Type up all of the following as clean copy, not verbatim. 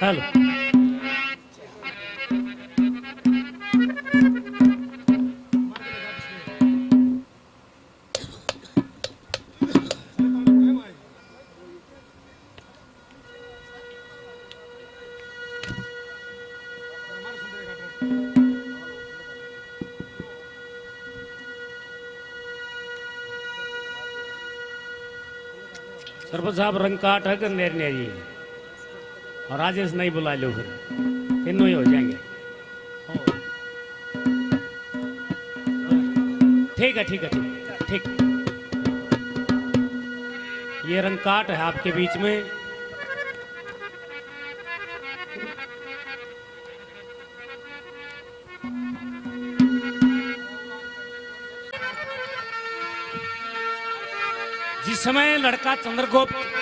Hello. Sarpanch साहब रंग काट है कर जी और राजेश नहीं बुला लो फिर तीनों ही हो जाएंगे। ठीक है ठीक है ठीक ठीक। ये रंग काट है आपके बीच में। जिस समय लड़का चंद्रगुप्त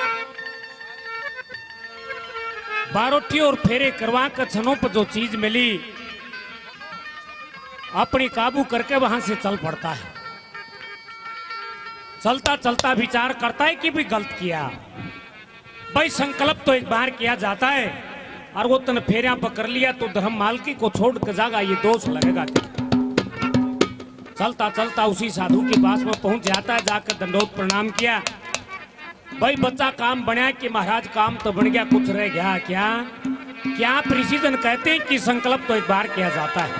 बारोटी और फेरे करवा कर छनों पर जो चीज मिली अपनी काबू करके वहां से चल पड़ता है। चलता चलता विचार करता है कि भी गलत किया। भाई संकल्प तो एक बार किया जाता है और वो तन फेरिया पकड़ लिया तो धर्म मालकी को छोड़ कर जागा ये दोष लगेगा। चलता चलता उसी साधु के पास में पहुंच जाता है। जाकर दंडोत प्रणाम किया। भाई बच्चा काम बना कि महाराज काम तो बन गया कुछ रह गया क्या? क्या प्रिसीजन कहते हैं कि संकल्प तो एक बार किया जाता है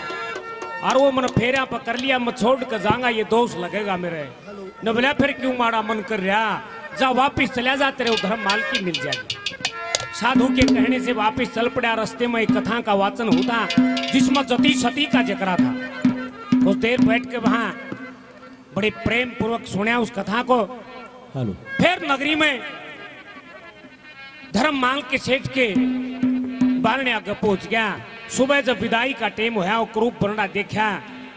और वो मन फेरा पकड़ लिया मैं छोड़ कर जाऊंगा ये दोष लगेगा मेरे न बोला फिर क्यों मारा मन कर रहा जा वापिस चला जा तेरे धर्म मालकी मिल जाएगी। साधु के कहने से वापिस चल पड़ा। रास्ते में एक कथा का वाचन होता जिसमें सती सती का जिक्र था। कुछ देर बैठ के वहां बड़े प्रेम पूर्वक सुना उस कथा को। हेलो। फिर नगरी में धर्म माल के सेठ के बारने आगे पहुंच गया। सुबह जब विदाई का टाइम हुआ वो क्रूप बरना देखा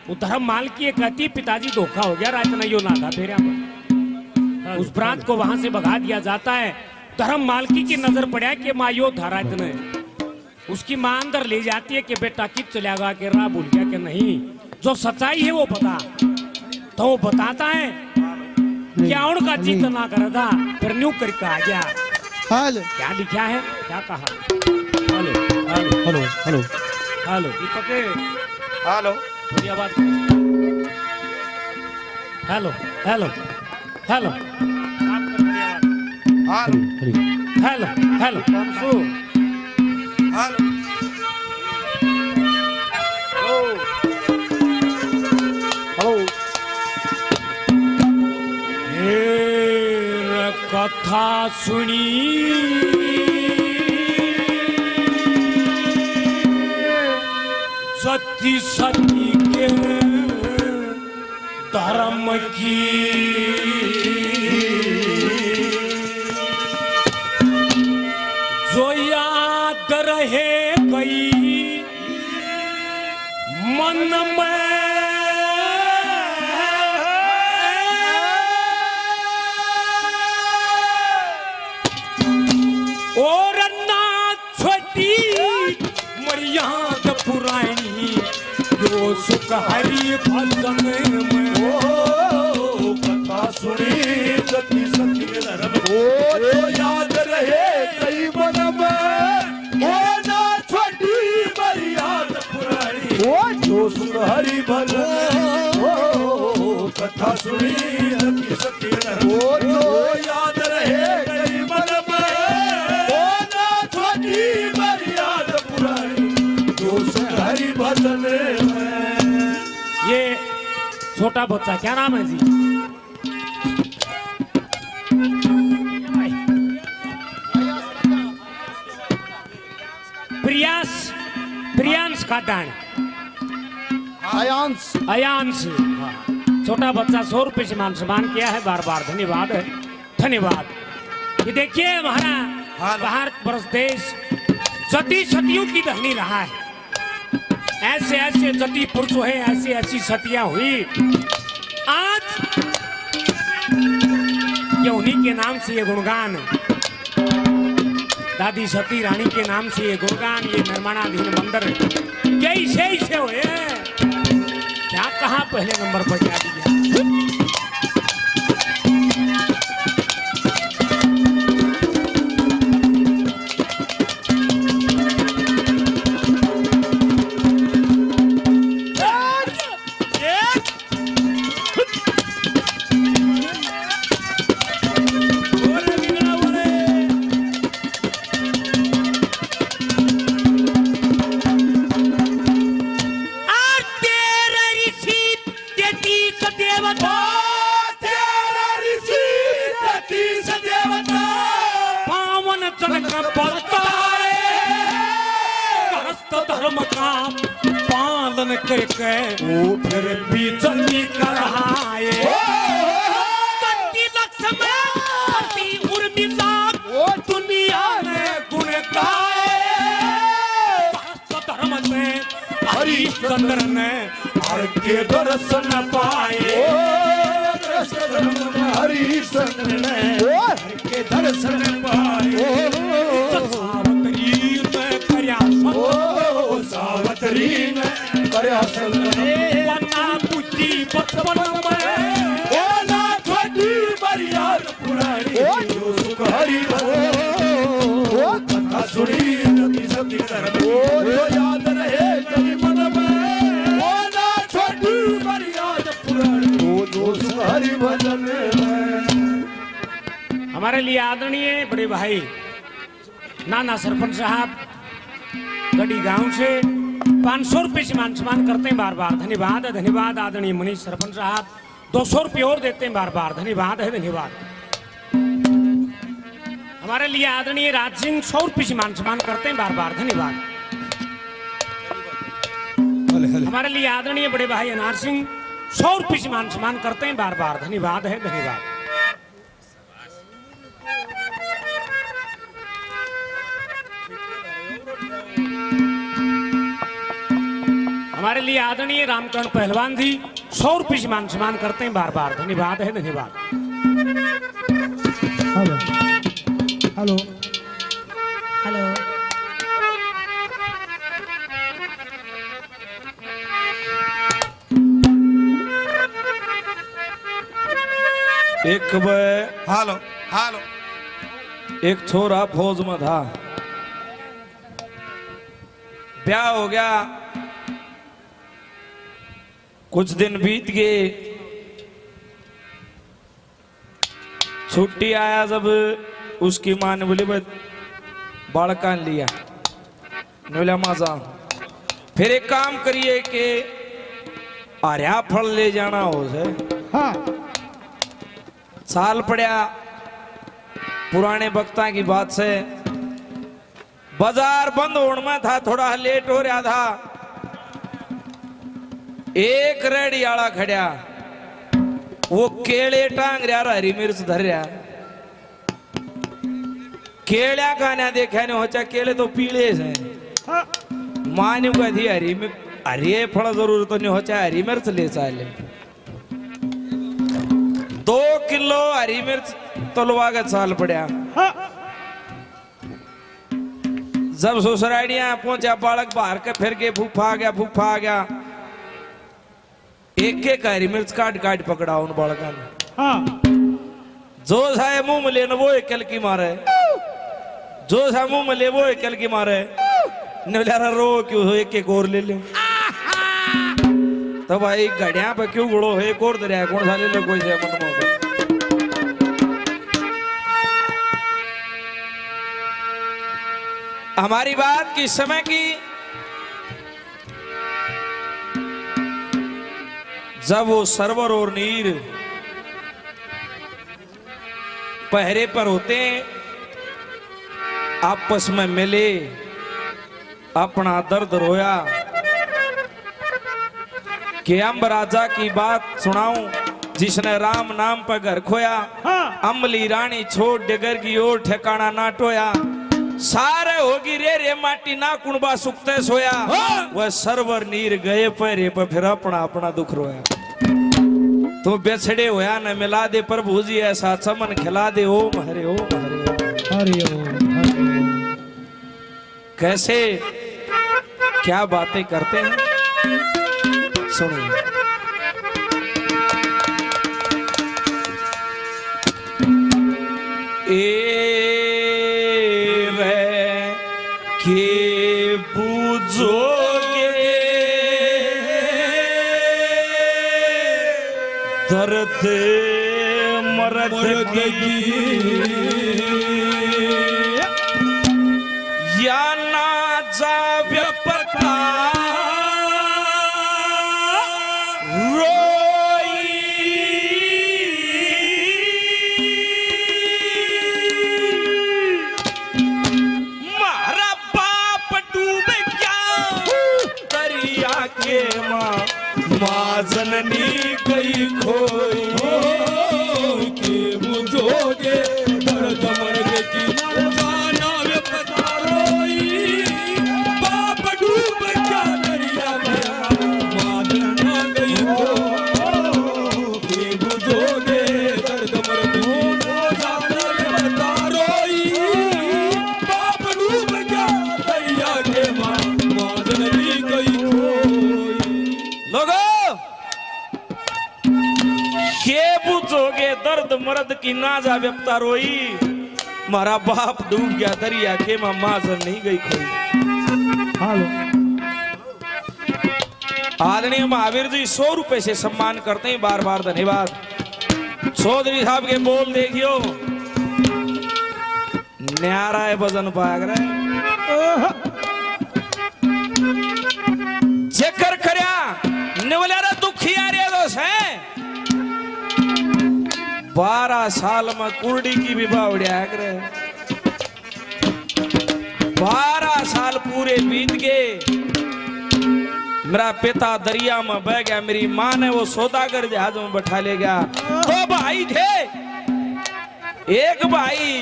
वो धर्म माल की कहती पिताजी धोखा हो गया रात नहीं ना था फेरा पर। उस बरात को वहां से भगा दिया जाता है। धर्म मालकी की नजर पड़ा कि माँ यो था रात ने। उसकी मां अंदर ले जाती है कि बेटा कित चलेगा के राह भूल गया कि नहीं। जो सच्चाई है वो बता तो वो बताता है क्या उनका जीत ना कर था फिर न्यू करके आ गया। क्या लिखा है क्या कहा? Hello hello hello hello hello Deepak hello थोड़ी आवाज। Hello hello hello hello hello hello कथा सुनी सती सती के धर्म की जो याद रहे गई मन में और ना छोटी मर्याद पुरानी जो सुख हरि भजन में कथा सुनी सती सती धर्म जो याद रहे कई मन में वो ना छोटी मर्याद पुरानी जो सुख हरि भजन कथा सुनी सती सती धर्म जो याद रहे कई मन में वो ना छोटी मर्याद पुरानी जो सुख हरि भजन में। ये छोटा बच्चा क्या नाम है जी? प्रियांश काटान अयांश। छोटा बच्चा 100 रुपए से मान सम्मान किया है। बार बार धन्यवाद है धन्यवाद। ये देखिए हमारा भारत वर्ष देश सती सतियों की धनी रहा है। ऐसे ऐसे सती पुरुष हुए ऐसी ऐसी सतियां हुई। आज ये उन्हीं के नाम से ये गुणगान दादी सती रानी के नाम से ये गुणगान ये निर्माणाधीन मंदिर कैसे हुए क्या कहा पहले नंबर पर क्या दिया। पड़ता है गृहस्थ धर्म का पालन करके वो फिर भी चली कर आए उर्मिला दुनिया में गुण गाए धर्म में हरिश्चंद्र ने हर के दर्शन पाए हरिश्चंद्र ने हर के दर्शन पाए सावतरी में कर्या सावतरी में कर्या वना बुद्धि बचपन में ना छोटी बरियार पुरानी जो सुख हरि कथा सुनी रति सती धर्म जो याद रहे कभी मन में ना छोटी बरियार पुरानी जो सुख हरि भजन में। हमारे लिए आदरणीय बड़े भाई नाना सरपंच साहब गढ़ी गांव से 500 रुपए से मान सम्मान करते हैं बार बार धन्यवाद धन्यवाद आदरणीय मनीष सरपंच साहब 200 रुपये और देते हैं बार बार धन्यवाद है धन्यवाद। हमारे लिए आदरणीय राज सिंह 100 रुपये से मान सम्मान करते हैं बार बार धन्यवाद। हमारे लिए आदरणीय बड़े भाई अनार सिंह 100 रुपये से मान सम्मान करते हैं बार बार धन्यवाद है धन्यवाद। हमारे लिए आदरणीय रामचंद्र पहलवान जी 100 रुपये से मान सम्मान करते हैं बार बार धन्यवाद है धन्यवाद। हेलो हेलो हेलो एक हालो हालो एक छोरा फौज में था, ब्याह हो गया, कुछ दिन बीत गए, छुट्टी आया जब उसकी माँ ने बोली बालका लिया बोला माजा फिर एक काम करिए कि आर्या फल ले जाना हो से। हाँ साल पड़ा पुराने वक्ता की बात से बाजार बंद होने में था, थोड़ा लेट हो रहा था। एक रेडी आला खड़ा वो केले टांग रहा हरी मिर्च धर रहा केल्या खाने देखा नहीं हो केले तो पीले से मान्यू का थी हरी फल जरूर तो नहीं हो हरी मिर्च ले चाले 2 किलो हरी मिर्च तलवा का साल पड़ा। जब ससुरालियां पहुंचा बालक बाहर के फिर के फूफा आ गया एक हरी मिर्च काट काट पकड़ा उन बालका ने। हाँ जो साहे मुंह में लेने वो एक की मारे, जो सा मुंह में ले वो एक की मारे नवल्यारा रो क्यों हो एक और ले ले तो भाई गड़िया पे क्यों गुड़ो है एक और दरिया कौन सा ले लो कोई से मन में हमारी बात किस समय की जब वो सरवर और नीर पहरे पर होते हैं, आपस में मिले, अपना दर्द रोया कि अम्ब राजा की बात सुनाऊं जिसने राम नाम पर घर खोया। हाँ। अम्बली रानी छोड़ डगर की ओर ठिकाना ना टोया, सारे होगी रे रे माटी ना कुणबा सुखते सोया। हाँ। वह सरवर नीर गए पहरे पर फिर अपना अपना दुख रोया। तो बेछड़े होया न मिला दे प्रभु जी ऐसा चमन खिला दे ओम हरे ओम हरे ओम हरि ओम हरि ओम। कैसे क्या बातें करते हैं सुनिए। ए रे के पूजोगे दर्द मर्द की या ना जावे पता रोई मर्द की ना जा व्यक्ता रोई, मारा बाप डूब गया दरिया के माँ जर नहीं गई खोई। हेलो आदरणीय महावीर जी 100 रुपए से सम्मान करते हैं, बार बार धन्यवाद। चौधरी साहब के बोल देखियो, न्यारा है वजन पाग रहे जेकर करया निवलारा दुखिया रे दोस्त है। 12 साल में कुर्डी की विवाह उड़िया करे, 12 साल पूरे बीत गए। मेरा पिता दरिया में बह गया, मेरी माँ ने वो सौदागर जहाज में बैठा ले गया। 2 भाई थे, एक भाई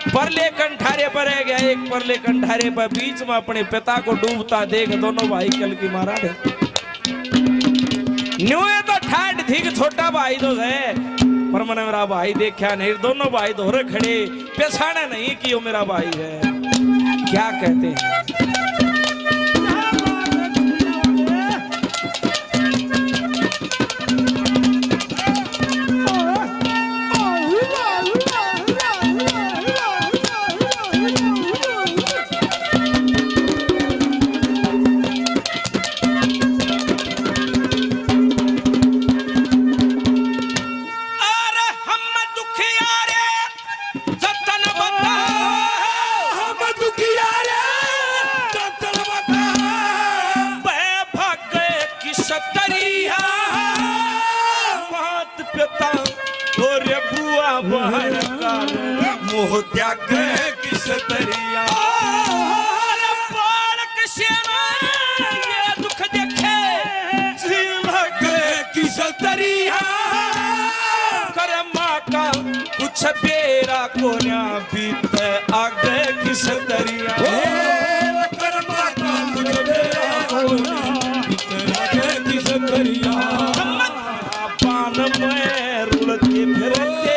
परले कंठारे पर रह गया, एक परले कंठारे पर, बीच में अपने पिता को डूबता देख दोनों भाई कल की मारा थे। न्यूए तो ठाट थी कि छोटा भाई तो है, पर मैंने मेरा भाई देखा नहीं। दोनों भाई दोहरे खड़े, पहचाना नहीं कि वो मेरा भाई है। क्या कहते हैं मोह त्याग किस तरिया बालक श्यामा ये दुख देखे झिलक किस तरिया कर माँ का कुछ बेरा कोन्या बीत आगे किस तरिया कर माँ का कुछ बेरा कोन्या बीत आगे किस तरिया पान में रुलते फिरते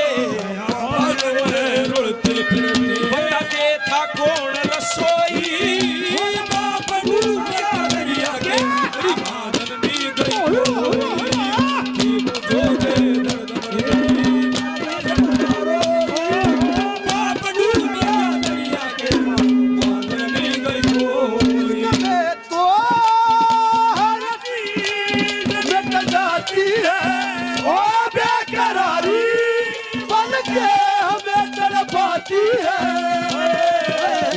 बताते था कौन रसोई बाप डूबा दरिया के बादल में गई बाप डूबा दरिया के बादल में गई तो हर चीज मिट जाती है, ओ बेकरारी बन के हमें तड़पाती है।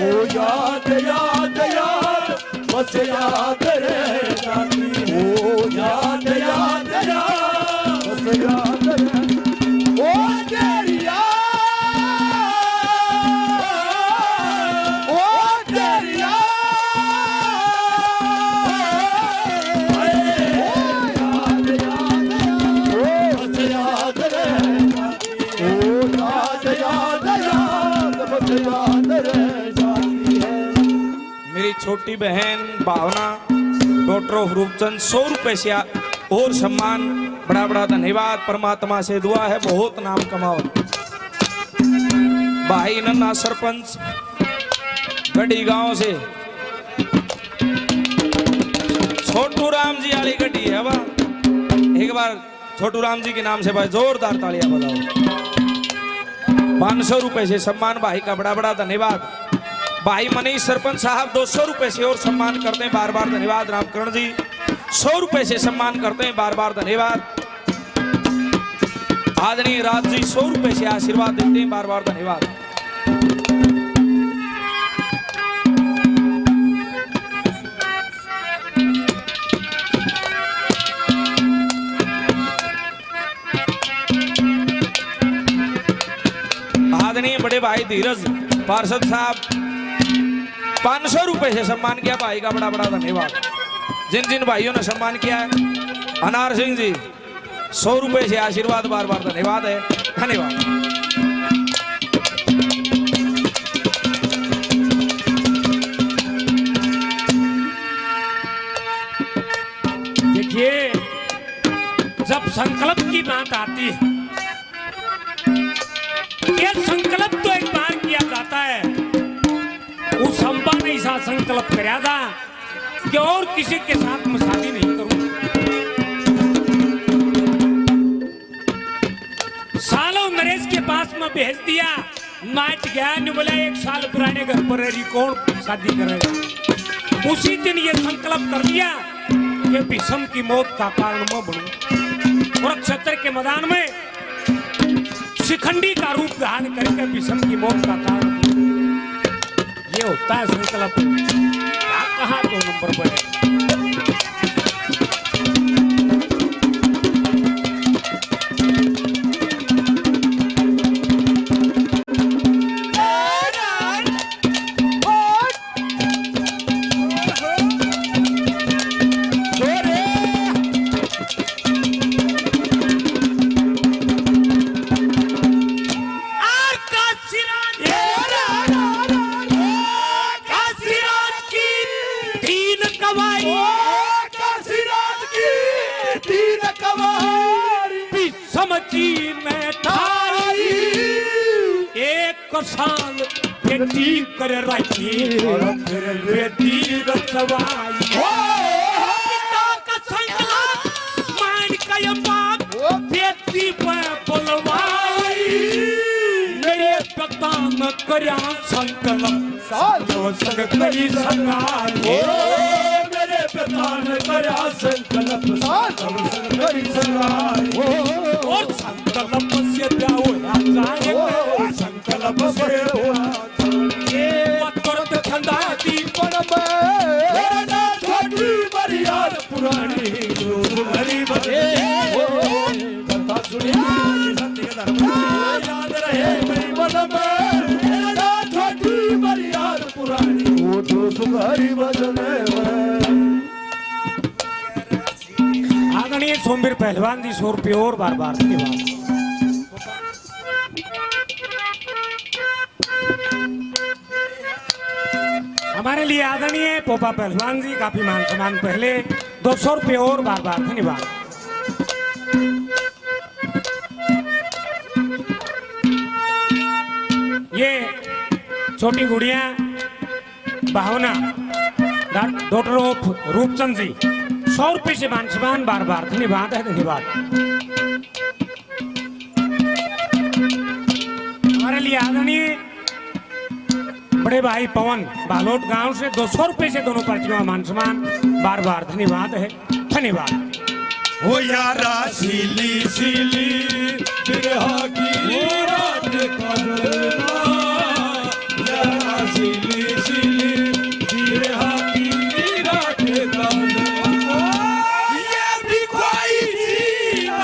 ओ याद याद याद बस याद रह जाती, ओ याद याद याद बस याद रह, ओ तेरी याद, ओ तेरी याद, याद याद बस याद रह जाती, ओ याद याद याद बस याद रह जाती है। मेरी छोटी बहन भावना डॉक्टर ऑफ रूपचंद 100 रुपए से और सम्मान, बड़ा बड़ा धन्यवाद। परमात्मा से दुआ है बहुत नाम कमाओ। भाई नन्ना सरपंच गढ़ी गांव से छोटू राम जी वाली गड्डी है वाह, एक बार छोटू राम जी के नाम से भाई जोरदार तालियां बजाओ। 500 रुपए से सम्मान भाई का बड़ा बड़ा धन्यवाद। भाई मनीष सरपंच साहब 200 रुपए से और सम्मान करते हैं, बार बार धन्यवाद। रामकरण जी 100 रुपए से सम्मान करते हैं, बार बार धन्यवाद। आदरणीय राज जी 100 रुपए से आशीर्वाद देते हैं, बार बार धन्यवाद। आदरणीय बड़े भाई धीरज पार्षद साहब 500 रुपए से सम्मान किया, भाई का बड़ा बड़ा धन्यवाद। जिन जिन भाइयों ने सम्मान किया है, अनार सिंह जी 100 रुपए से आशीर्वाद, बार बार धन्यवाद है, धन्यवाद। देखिए, जब संकल्प की बात आती है, ये संकल्प तो एक बार किया जाता है। उस अम्बा ने ऐसा संकल्प कराया था कि और किसी के साथ मैं शादी नहीं करूंगा। सालों नरेश भेज दिया। नाच गया ने बोला 1 साल पुराने घर पर रही कौन शादी करेगा। उसी दिन ये संकल्प कर लिया कि भीष्म की मौत का कारण मैं बनूं। कुरुक्षेत्र के मैदान में शिखंडी का रूप धारण करके भीष्म की मौत का कारण बनूं। ये होता है संकल्प। क्या कहा 2 नंबर पर साल बेटी कर रखी और फिर बेटी रचवाई। पिता का संकल्प मान का ये बात बेटी पर बुलवाई। मेरे पिता न करया संकल्प सालो संग करी संगाई। मेरे पिता ने करया संकल्प सालो संग करी संगाई। और संकल्प से क्या होया जाए संकल्प से तुरंत ठंडा दी पर मैं छोटी बरियार पुरानी हरी बजे कथा सुनी याद रहे मेरी मन में छोटी बरियार पुरानी वो तो सुधारी भजन आदरणीय सोमवीर पहलवान जी 100 रुपये और बार धन्यवाद। हमारे लिए आदरणीय पोपा पहलवान जी काफी मान सम्मान पहले 200 रुपये और बार धन्यवाद। ये छोटी गुड़िया भावना डॉक्टर ऑफ रूपचंद जी 100 रुपये से मान सम्मान बार धन्यवाद है धन्यवाद। हमारे लिए आदरणीय बड़े भाई पवन बालोट गांव से 200 रुपये से दोनों पार्टियों का मान सम्मान बार धन्यवाद है धन्यवाद। हो यारा सीली सीली बिरहा की रात कदरना यारा सीली सीली बिरहा की रात कदरना। ये भी कोई जीना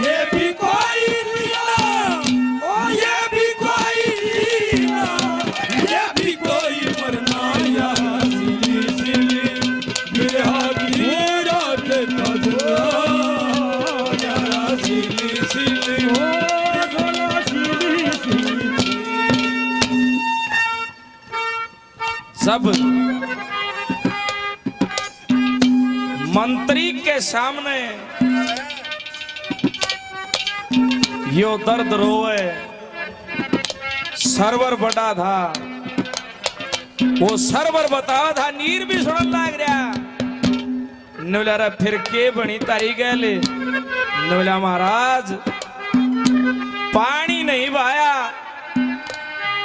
ये भी कोई जीना ओ ये भी कोई जीना ये भी कोई मरना यारा सीली सीली बिरहा की रात कदरना यारा सीली सीली ओ यारा सीली सीली। सब मंत्री के सामने यो दर्द रोए सरवर बटा था। वो सरवर बता था नीर भी सुनन लाग रहा। नवला फिर के बनी तारी गैले नवला महाराज पानी नहीं भाया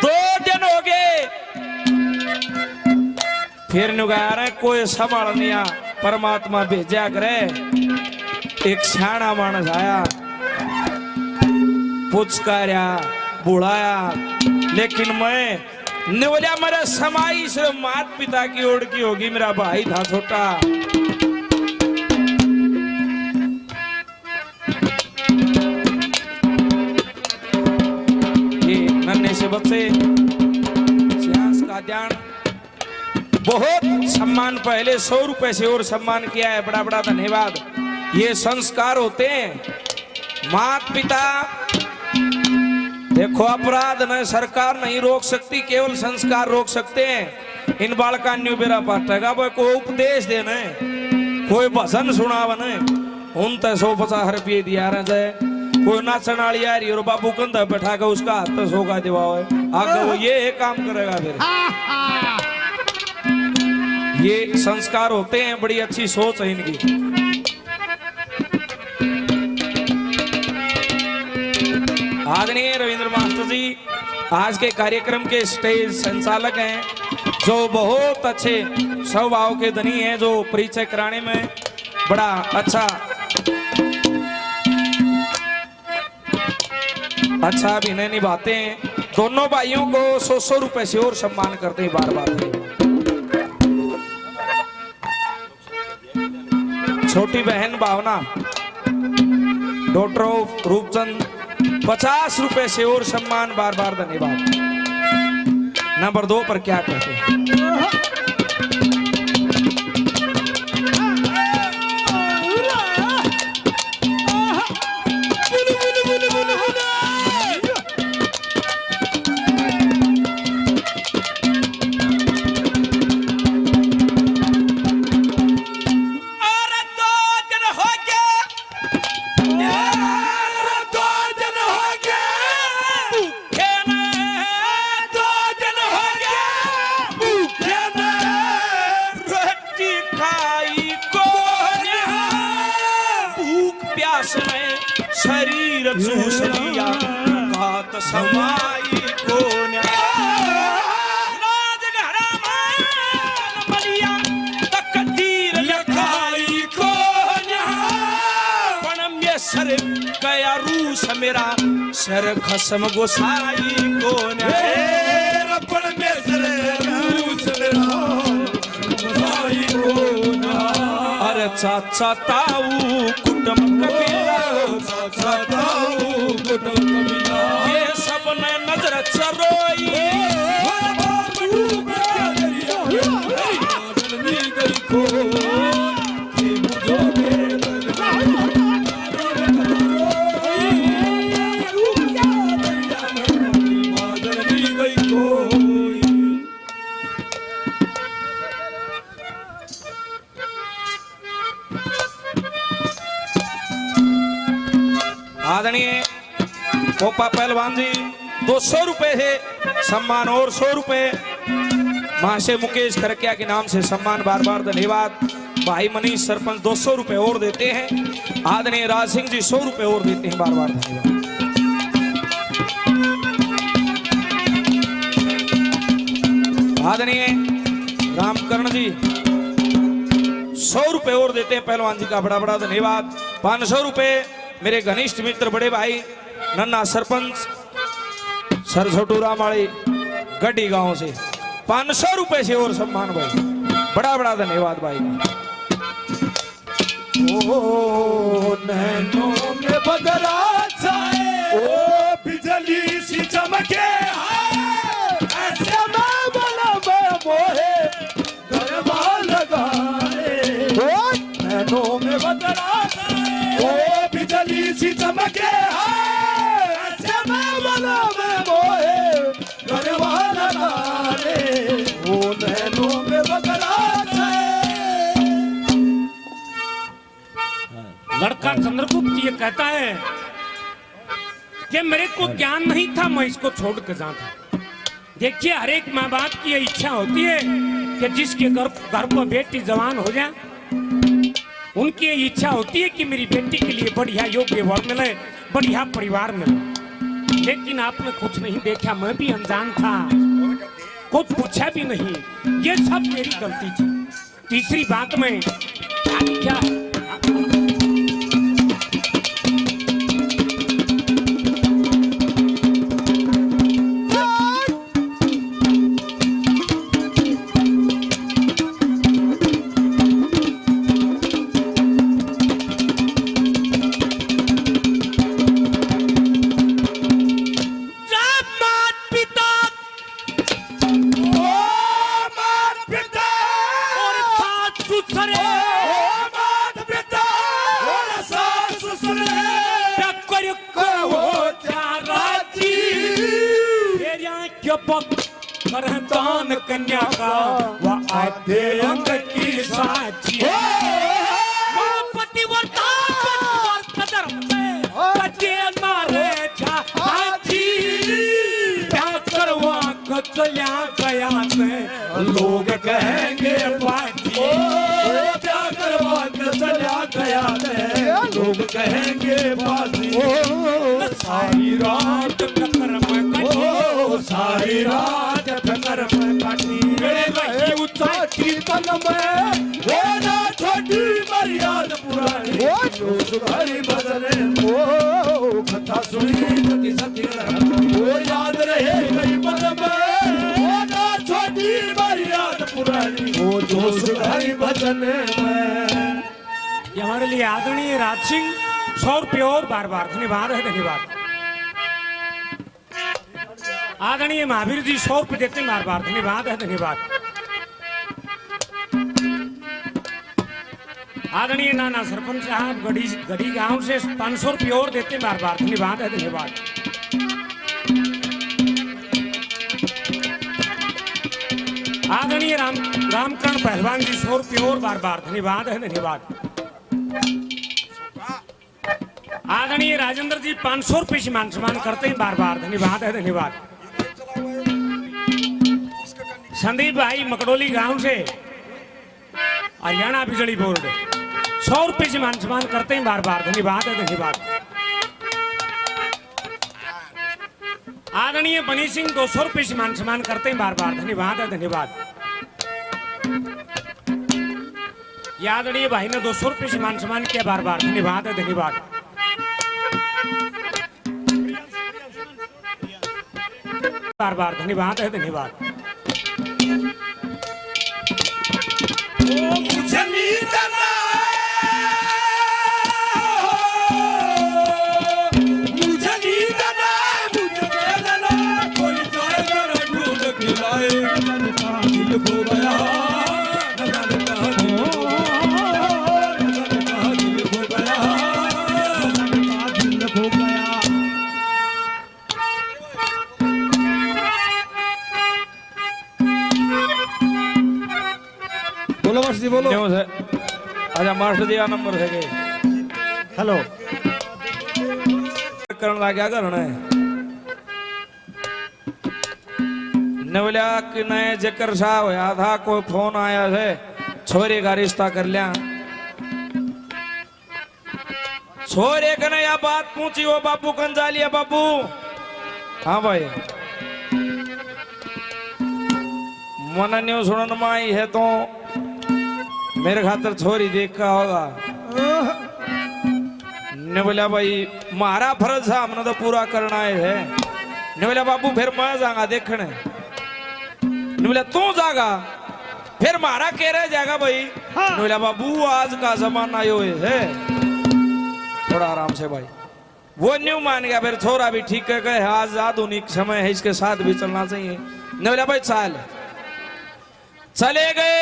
2 दिन हो गए। फिर नुगारा कोई संभाल नहीं आ परमात्मा भेजा करे। एक सियाना मानस आया पुचकारा बुलाया लेकिन मैं निवलिया मेरे समाई से मात पिता की ओर की होगी। मेरा भाई था छोटा ये नन्हे से बच्चे सियांस का ध्यान बहुत सम्मान पहले 100 रुपए से और सम्मान किया है। बड़ा बड़ा धन्यवाद। ये संस्कार होते हैं। मात पिता देखो अपराध न सरकार नहीं रोक सकती केवल संस्कार रोक सकते हैं। इन बालका न्यू बेरा पाटेगा कोई उपदेश देना कोई भजन सुनावन उन 150 रुपये दिया रहे कोई नाचन वाली आ रही और बाबू कंधा बैठा कर उसका हाथ 100 का दिवा आगे वो ये काम करेगा। फिर ये संस्कार होते हैं। बड़ी अच्छी सोच है इनकी। आदरणीय रविंद्र मास्टर जी आज के कार्यक्रम के स्टेज संचालक हैं, जो बहुत अच्छे स्वभाव के धनी हैं, जो परिचय कराने में बड़ा अच्छा अभिनय निभाते हैं। दोनों भाइयों को 100 रुपए से और सम्मान करते हैं बार बार। छोटी बहन भावना डॉक्टर ऑफ रूपचंद 50 रुपए से और सम्मान बार बार धन्यवाद। नंबर 2 पर क्या कहते हैं? शरीर चूस लिया घात समाई को राजघरा मान मलिया तकदीर लखाई को पणम ये सर गया रूस मेरा सर खसम गोसाई को पणम ये सर रूस मेरा गोसाई को अरे चाचा ताऊ कुटुंब कबीला ये सब ने नजर चरोई आदरणीय पोपा पहलवान जी 200 रुपए से सम्मान और 100 रुपए महाशय मुकेश खरकिया के नाम से सम्मान बार बार धन्यवाद। भाई मनीष सरपंच 200 रुपए और देते हैं। आदरणीय राज सिंह जी 100 रुपए और देते हैं बार बार धन्यवाद। आदरणीय रामकर्ण जी 100 रुपए और देते हैं पहलवान जी का बड़ा बड़ा धन्यवाद। 500 रुपए मेरे घनिष्ठ मित्र बड़े भाई नन्ना सरपंच सर छोटू रामाड़ी गड्डी गांव से 500 रुपए से और सम्मान भाई बड़ा बड़ा धन्यवाद भाई। ओ नैनों में बदला छाए ओ बिजली सी चमके ऐसे में बना मोहे गरबा लगाए ओ नैनों में बदला छाए ओ बिजली सी चमके ऐसे में बना मोहे गरबा लगाए ओ नैनों में बदला लड़का चंद्रगुप्त ये कहता है कि मेरे को ज्ञान नहीं था, मैं इसको छोड़ कर जाता। देखिए हर एक माँ बाप की ये इच्छा होती है कि जिसके घर पर बेटी जवान हो जाए, उनकी ये इच्छा होती है कि मेरी बेटी के लिए बढ़िया योग्य वर मिले, बढ़िया परिवार मिले। लेकिन आपने कुछ नहीं देखा, मैं भी अनजान था, कुछ पूछा भी नहीं, ये सब मेरी गलती थी। तीसरी बात में क्या दान कन्या का वह आधे अंग की साक्षी पतिव्रता धर्म में कटे मारे छाती क्या करवा चलिया गया से लोग कहेंगे बाजी क्या करवा चलिया गया से लोग कहेंगे बाजी सारी रात गई रात फिकर में काटी मेरे भाई ऊंचा कीर्तन में वो ना छोटी मर्याद पुरानी वो सुधारी बदले वो कथा सुनी पति सती वो याद रहे गई मन में वो ना छोटी मर्याद पुरानी वो जो सुधारी बदले में। ये हमारे लिए आदरणीय राज सिंह 100 रुपये और बार बार धन्यवाद है, धन्यवाद। आदरणीय महावीर जी 100 रुपये देते हैं बार बार, धन्यवाद है, धन्यवाद। आदरणीय नाना सरपंच साहब गढ़ी गांव से 500 रुपये और देते हैं बार बार, धन्यवाद है, धन्यवाद। आदरणीय रामकरण पहलवान जी 100 रुपये और बार बार, धन्यवाद है, धन्यवाद। आदरणीय राजेंद्र जी 500 रुपये से मान सम्मान करते हैं बार बार, धन्यवाद है, धन्यवाद। संदीप भाई मकड़ोली गांव से हरियाणा बिजली बोर्ड 100 रुपये से मान सम्मान करते हैं बार बार, धन्यवाद है, धन्यवाद। आदरणीय बनी सिंह 200 रुपये से मान सम्मान करते हैं बार बार, धन्यवाद है, धन्यवाद। ये आदरणीय भाई ने 200 रुपये से मान सम्मान किया बार बार, धन्यवाद है, धन्यवाद। बार बार धन्यवाद है, धन्यवाद। मुझे नींद ना मुझे नींद ना मुझे वेदना कोई जाए जरा ढूंढ के लाए दिल खो गया दिल खो गया दिल खो गया। बोलो मास्टर जी बोलो। क्यों से अच्छा मास्टर जी आ नंबर है के हेलो करन ला क्या करना है नवलिया कि नए जिक्र सा होया था कोई फोन आया है छोरे का रिश्ता कर लिया छोरे का या बात पूछी वो बापू कंजालिया बापू। हाँ भाई मन न्यू सुनन में आई है तो मेरे खातर छोरी देखा होगा ने बोला भाई मारा फर्ज था हमने तो पूरा करना है ने बोला बाबू फिर मैं जाऊंगा देखने ने बोला तू जागा फिर मारा कह रहे जाएगा भाई ने बोला बाबू आज का जमाना यो है थोड़ा आराम से भाई वो न्यू मान गया फिर छोरा भी ठीक है गए आज आधुनिक समय है इसके साथ भी चलना चाहिए ने बोला भाई चले गए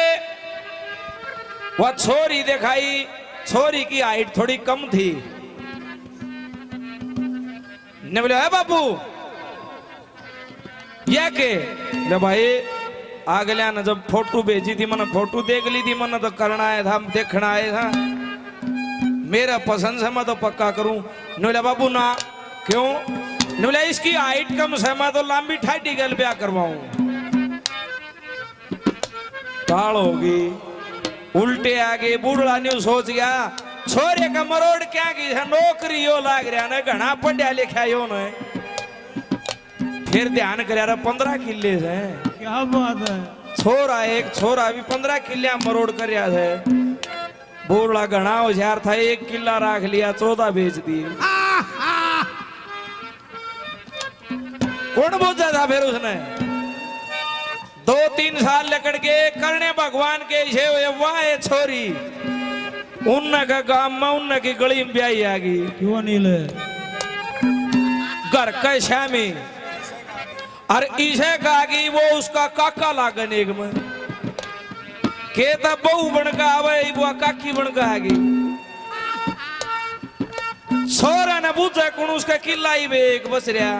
वह छोरी दिखाई छोरी की हाइट थोड़ी कम थी ने बोले बाबू या के ले भाई आगल्या ने जब फोटो भेजी थी मैंने फोटो देख ली थी मैंने तो करना है था देखना है था मेरा पसंद से मैं तो पक्का करूं ने बोले बाबू ना क्यों ने बोले इसकी हाइट कम से मैं तो लंबी ठाटी गल ब्याह करवाऊं ताल होगी उल्टे आगे बूढ़ा न्यू सोच गया छोरे का मरोड़ क्या की है नौकरी यो लाग रहा ने घना पढ़िया लिखा यो ने फिर ध्यान कर 15 किले है क्या बात है। छोरा एक छोरा भी 15 किले मरोड़ कर रहा है बूढ़ा घना होशियार था 1 किला राख लिया 14 बेच दिए कौन बोझा था फिर उसने 2-3 साल लकड़ के करने भगवान के इसे वाह छोरी उनका गांव में उनकी गली में ब्याही आ गई क्यों नहीं ले घर का श्यामी और इसे कहा कि वो उसका काका लागन एक में कहता बहू बनका आवे वो काकी बनका आ गई छोरा ने पूछा कौन उसका किला ही एक बस रहा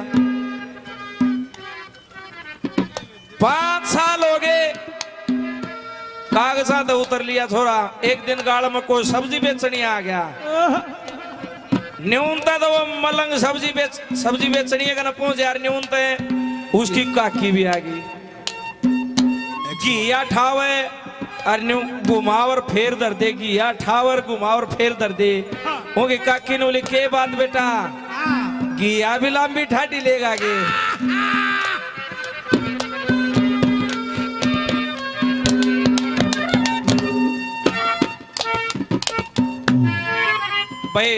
5 साल हो गए कागजा तो उतर लिया छोरा एक दिन गाड़ में कोई सब्जी बेचनी आ गया न्यूनता तो वो मलंग सब्जी बेचनी है ना पहुंच यार न्यूनता उसकी काकी भी आ गई घिया ठावे और न्यू घुमावर फेर दर दे घिया ठावर घुमावर फेर दर दे होगी काकी ने बोली के बात बेटा घिया भी लंबी ठाटी लेगा गे भाई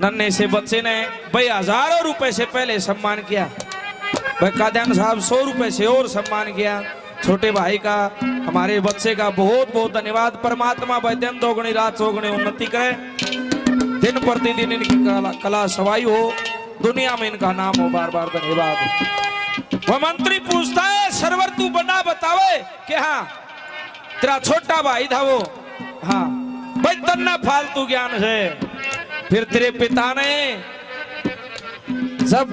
नन्हे से बच्चे ने भाई हजारों रुपए से पहले सम्मान किया, भाई कादियान साहब 100 रुपए से और सम्मान किया। छोटे भाई का, हमारे बच्चे का बहुत बहुत धन्यवाद। परमात्मा भाई दिन दोगुनी रात चौगुनी उन्नति करे, दिन प्रतिदिन इनकी कला सवाई हो, दुनिया में इनका नाम हो। बार बार धन्यवाद। वह मंत्री पूछता है सरवर तू बड़ा बतावे कि हाँ तेरा छोटा भाई था वो, हाँ भाई तन्ना फालतू ज्ञान है। फिर तेरे पिता ने जब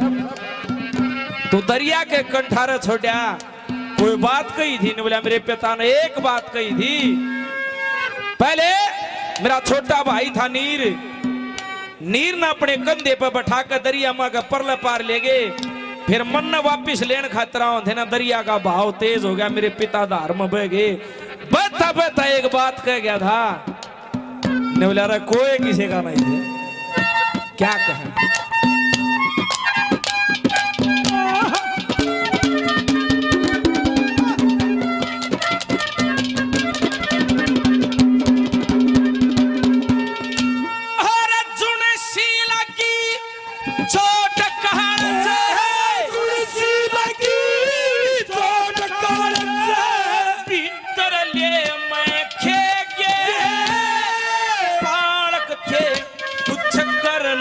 तू दरिया के कंठारे छोड़ा कोई बात कही थी? ने बोला मेरे पिता ने एक बात कही थी, पहले मेरा छोटा भाई था नीर, नीर ने अपने कंधे पर बैठा कर दरिया मां का परले पार ले गए, फिर मन ने वापिस लेने खातर थे ना दरिया का बहाव तेज हो गया, मेरे पिता धार में बह गए। बता बता एक बात कह गया था, ने बोला अरे कोई किसी का नहीं है, क्या कहें?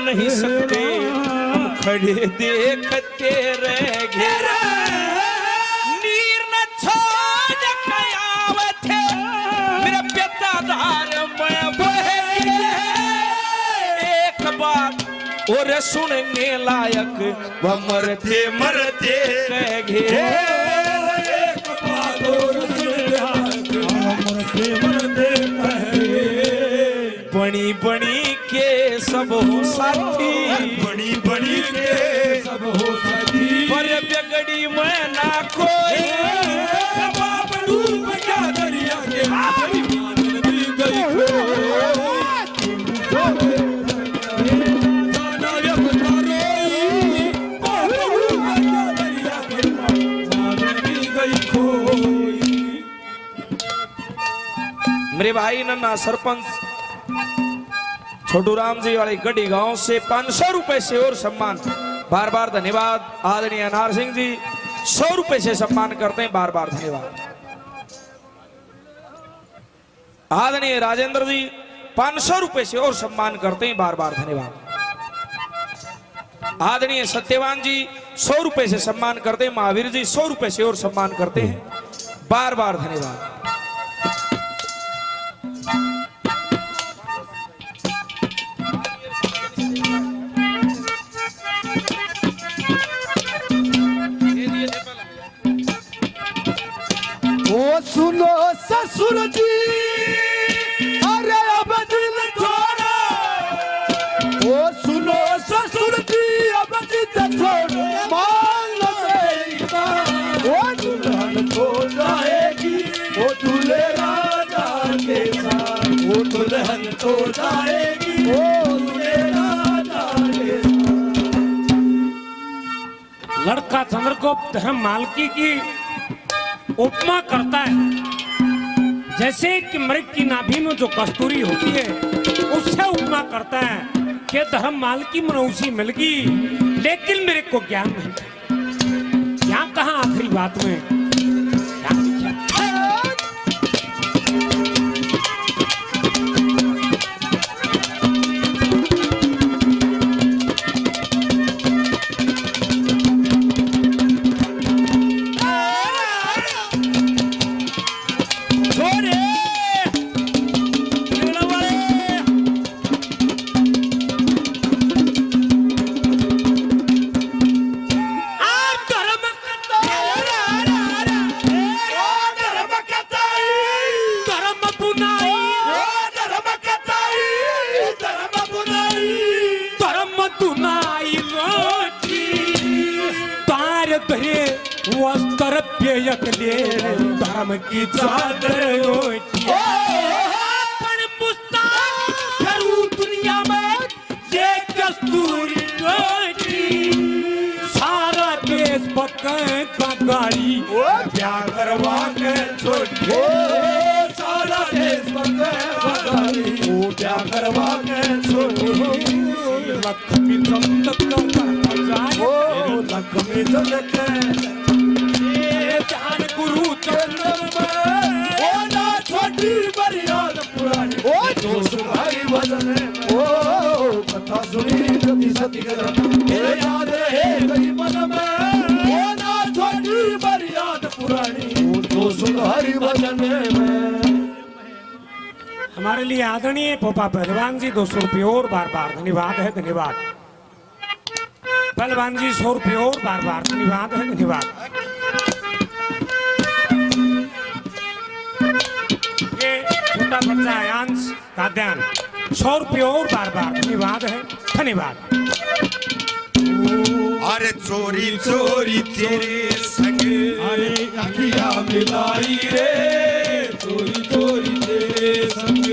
नहीं सकते हम खड़े देखते रह गए, नीर न छोड़ कयावे थे मेरा पिता धार में बह गए। एक बात और सुनने लायक वह मरते मरते रह गए, एक बात और सुनने लायक मरते मरते रह गए। बनी बनी के सब हो साथी, बड़ी बड़ी के सब हो साथी, पर बिगड़ी मैं ना कोई, बाप डूब गया दरिया के हाथी मान दी गई खोई। जाना यब तारोई, बाप डूब गया दरिया के मान दी गई खोई। मेरे भाई नन्ना सरपंच छोटू राम जी वाले गढ़ी गांव से 500 रुपए से और सम्मान, बार बार धन्यवाद। आदरणीय अनार सिंह जी 100 रुपए से सम्मान करते हैं, बार बार धन्यवाद। आदरणीय राजेंद्र जी 500 रुपए से और सम्मान करते हैं, बार बार धन्यवाद। आदरणीय सत्यवान जी 100 रुपए से सम्मान करते हैं, महावीर जी 100 रुपए से और सम्मान करते हैं, बार बार धन्यवाद। सुनो ससुर जी अरे अब दिल छोड़ो, ओ सुनो ससुर जी अब दिल छोड़ो, मान लो मेरी बात, ओ दुल्हन तो जाएगी ओ दूल्हे राजा के साथ, ओ दुल्हन तो जाएगी ओ दूल्हे राजा के साथ। लड़का चंद्रगुप्त धर्म मालकी की उपमा करता है, जैसे कि मृग की नाभि में जो कस्तूरी होती है उससे उपमा करता है कि धर्म मालकी मनौसी मिल गई, लेकिन मेरे को ज्ञान नहीं। क्या कहा आखिरी बात में, क्या लिखा? वस्त्र पेयक ले धर्म की चादर दुनिया में ये कस्तूरी सारा देश पका गाड़ी क्या करवा के छोड़ सारा देश पका गाड़ी, क्या करवा के झलके ध्यान गुरु चरण में ओ ना छोटी मर्याद पुरानी ओ जो सुधारी भजन ओ कथा सुनी प्रति सती मेरे याद रहे गई मन में ओ ना छोटी मर्याद पुरानी ओ जो सुधारी भजन में। हमारे लिए आदरणीय पोपा पहलवान जी 200 रुपये और बार बार धन्यवाद है, धन्यवाद। पहलवान जी 100 रुपये और बार बार धन्यवाद है, धन्यवाद। ये छोटा बच्चा आयांश काद्यान 100 रुपये और बार बार धन्यवाद है, धन्यवाद। अरे चोरी चोरी तेरे संग अरे अखियां मिलाई रे चोरी चोरी तेरे संग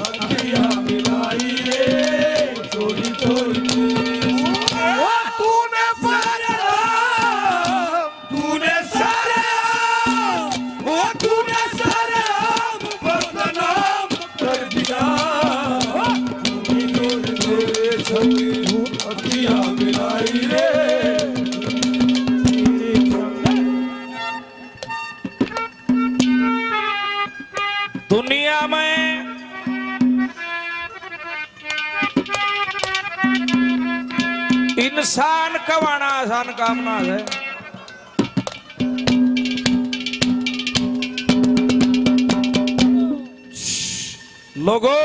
अखियां मिलाई रे चोरी चोरी तूने सारे बदनाम कर दिया चोरी तेरे संग अखियां मिलाई रे। दुनिया में इंसान कवाना आसान काम ना है। लोगों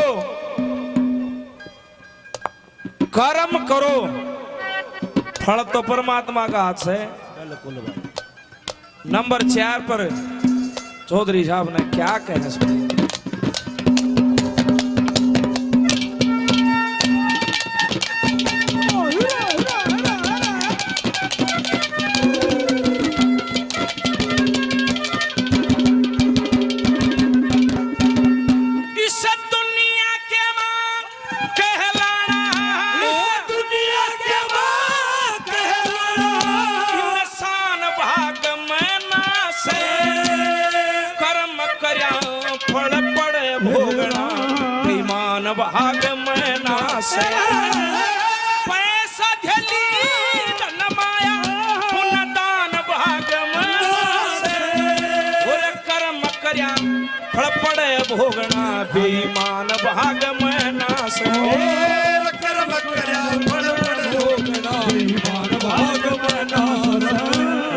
कर्म करो फल तो परमात्मा का हाथ से। नंबर 4 पर चौधरी साहब ने क्या कहना सुनिए। भाग में नासे पैसा धली न माया पुण्य दान भाग में नासे और कर्म कर्या फल पड़े भोगना बेईमान भाग में नासे कर्म कर्या फल पड़े भोगना बेईमान भाग में नासे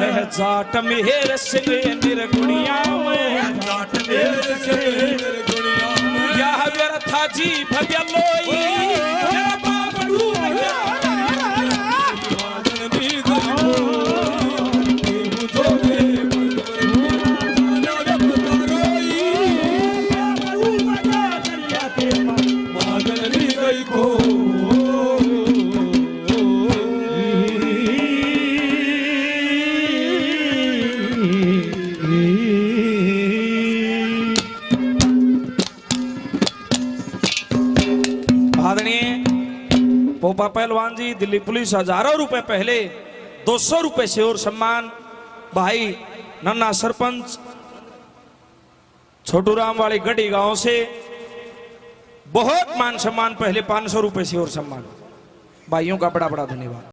रह जाट मेहर सिंह निर्गुणिया में जाट मेहर सिंह निर्गुणिया यह व्यर्था जी भव्य लोई पोपा पहलवान जी दिल्ली पुलिस हजारों रुपए पहले 200 रुपए से और सम्मान भाई नन्ना सरपंच छोटू राम वाली गढ़ी गांव से बहुत मान सम्मान पहले 500 रुपए से और सम्मान भाइयों का बड़ा बड़ा धन्यवाद।